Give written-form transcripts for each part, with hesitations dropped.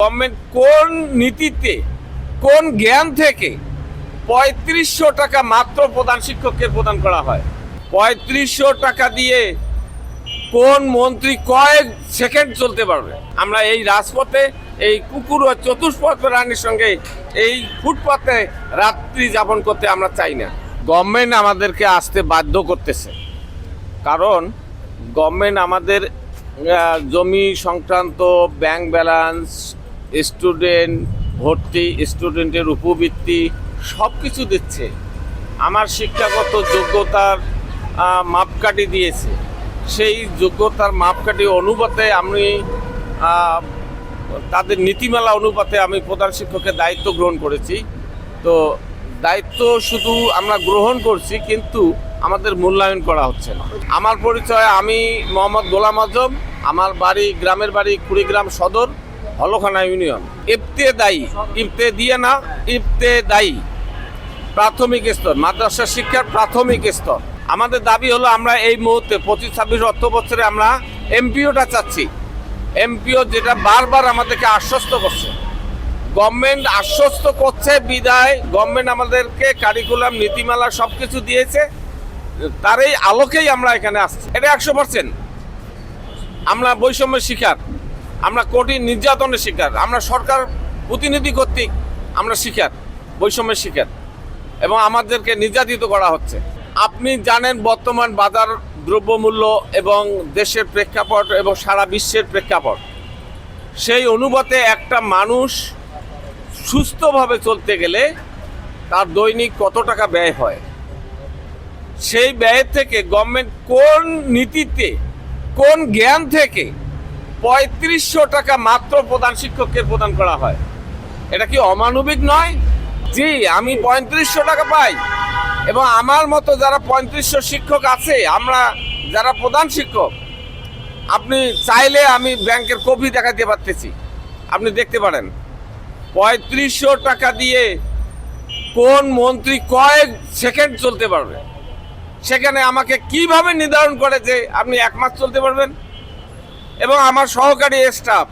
Government কোন নীতিতে কোন জ্ঞান থেকে ৩৫০০ টাকা মাত্র প্রধান শিক্ষককে প্রদান করা হয়? ৩৫০০ টাকা দিয়ে কোন মন্ত্রী কয়েক সেকেন্ড চলতে পারবে? আমরা এই রাজপথে এই কুকুর ও চতুষ্পদ প্রাণীর সঙ্গে এই ফুটপাতে রাত্রি যাপন করতে আমরা চাই না। গভর্নমেন্ট আমাদেরকে আসতে বাধ্য করতেছে, কারণ গভর্নমেন্ট আমাদের জমি সংক্রান্ত ব্যাংক ব্যালেন্স, স্টুডেন্ট ভর্তি, স্টুডেন্টের উপবৃত্তি সব কিছু দিচ্ছে। আমার শিক্ষাগত যোগ্যতার মাপকাঠি দিয়েছে, সেই যোগ্যতার মাপকাঠি অনুপাতে আমি তাদের নীতিমালা অনুপাতে আমি প্রধান শিক্ষকের দায়িত্ব গ্রহণ করেছি। তো দায়িত্ব শুধু আমরা গ্রহণ করছি, কিন্তু আমাদের মূল্যায়ন করা হচ্ছে না। আমার পরিচয়, আমি মোহাম্মদ গোলাম আজম, আমার বাড়ি গ্রামের বাড়ি কুড়িগ্রাম সদর, হলখানা ইউনিয়ন। ইবতেদায়ী প্রাথমিক স্তর, মাদ্রাসা শিক্ষার প্রাথমিক স্তর। আমাদের দাবি হলো আমরা এই মুহূর্তে 25-26 অর্থ বছরে আমরা এমপিওটা চাচ্ছি। এমপিও যেটা বারবার আমাদেরকে আশ্বস্ত করছে, গভর্নমেন্ট আশ্বস্ত করছে বিদায় গভর্নমেন্ট আমাদেরকে কারিকুলাম নীতিমালা সব কিছু দিয়েছে, তারই আলোকেই আমরা এখানে আসছি। এটা 100%। আমরা বৈষম্যের শিকার, আমরা কঠিন নির্যাতনের শিকার, আমরা সরকার প্রতিনিধি কর্তৃক আমরা শিকার, বৈষম্যের শিকার, এবং আমাদেরকে নির্যাতিত করা হচ্ছে। আপনি জানেন বর্তমান বাজার দ্রব্যমূল্য এবং দেশের প্রেক্ষাপট এবং সারা বিশ্বের প্রেক্ষাপট, সেই অনুপাতে একটা মানুষ সুস্থভাবে চলতে গেলে তার দৈনিক কত টাকা ব্যয় হয়, সেই ব্যয়ের থেকে গভর্নমেন্ট কোন নীতিতে কোন জ্ঞান থেকে ৩৫০০ টাকা মাত্র প্রধান শিক্ষককে প্রদান করা হয়? এটা কি অমানবিক নয়? জি, আমি ৩৫০০ টাকা পাই, এবং আমার মতো যারা ৩৫০০ শিক্ষক আছে, আমরা যারা প্রধান শিক্ষক, আপনি চাইলে আমি ব্যাংকের কপি দেখাতে পারতেছি, আপনি দেখতে পারেন। ৩৫০০ টাকা দিয়ে কোন মন্ত্রী কয়েক সেকেন্ড চলতে পারবে? সেখানে আমাকে কিভাবে নির্ধারণ করে যে আপনি 1 মাস চলতে পারবেন? এবং আমার সহকারী স্টাফ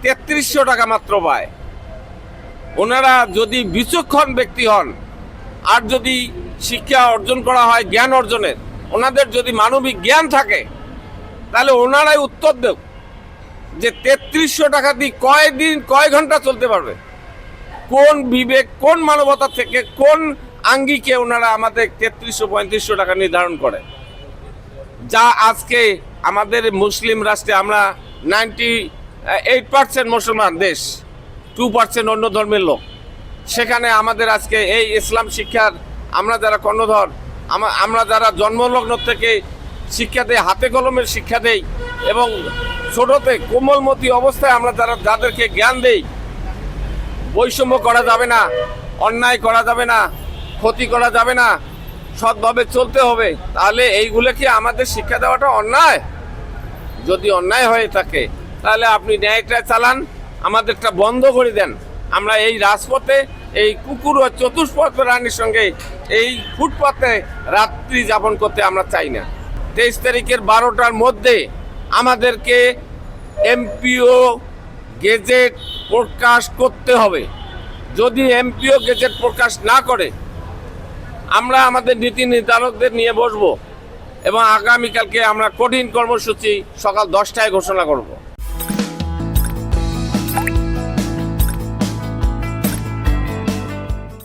৩৩০০ টাকা মাত্র পায়। ওনারা যদি বিচক্ষণ ব্যক্তি হন, আর যদি শিক্ষা অর্জন করা হয় জ্ঞান অর্জনের, ওনাদের যদি মানবিক জ্ঞান থাকে, তাহলে ওনারাই উত্তর দেব যে ৩৩০০ টাকা দিয়ে কয় ঘন্টা চলতে পারবে? কোন বিবেক, কোন মানবতা থেকে, কোন আঙ্গিকে ওনারা আমাদের ৩৩০০-৩৫০০ টাকা নির্ধারণ করে? যা আজকে আমাদের মুসলিম রাষ্ট্রে আমরা 98% মুসলমান দেশ, 2% অন্য ধর্মের লোক, সেখানে আমাদের আজকে এই ইসলাম শিক্ষার আমরা যারা কর্ণধর, আমরা যারা জন্মলগ্ন থেকে শিক্ষা দেই, হাতে কলমের শিক্ষা দেই, এবং ছোটতে কোমলমতি অবস্থায় আমরা যাদেরকে জ্ঞান দেই, বৈষম্য করা যাবে না, অন্যায় করা যাবে না, ক্ষতি করা যাবে না, সৎভাবে চলতে হবে, তাহলে এইগুলো কি আমাদের শিক্ষা দেওয়াটা অন্যায়? যদি অন্যায় হয়ে থাকে, তাহলে আপনি ন্যায়টা চালান, আমাদেরটা বন্ধ করে দেন। আমরা এই রাজপথে এই কুকুর ও চতুষ্পদ প্রাণীর সঙ্গে এই ফুটপাতে রাত্রি যাপন করতে আমরা চাই না। 23 তারিখের 12টার মধ্যে আমাদেরকে এমপিও গেজেট প্রকাশ করতে হবে। যদি এমপিও গেজেট প্রকাশ না করে, আমরা আমাদের নীতি নির্ধারকদের নিয়ে বসবো, এবং আগামীকালকে আমরা কঠিন কর্মসূচি সকাল 10টায় ঘোষণা করব।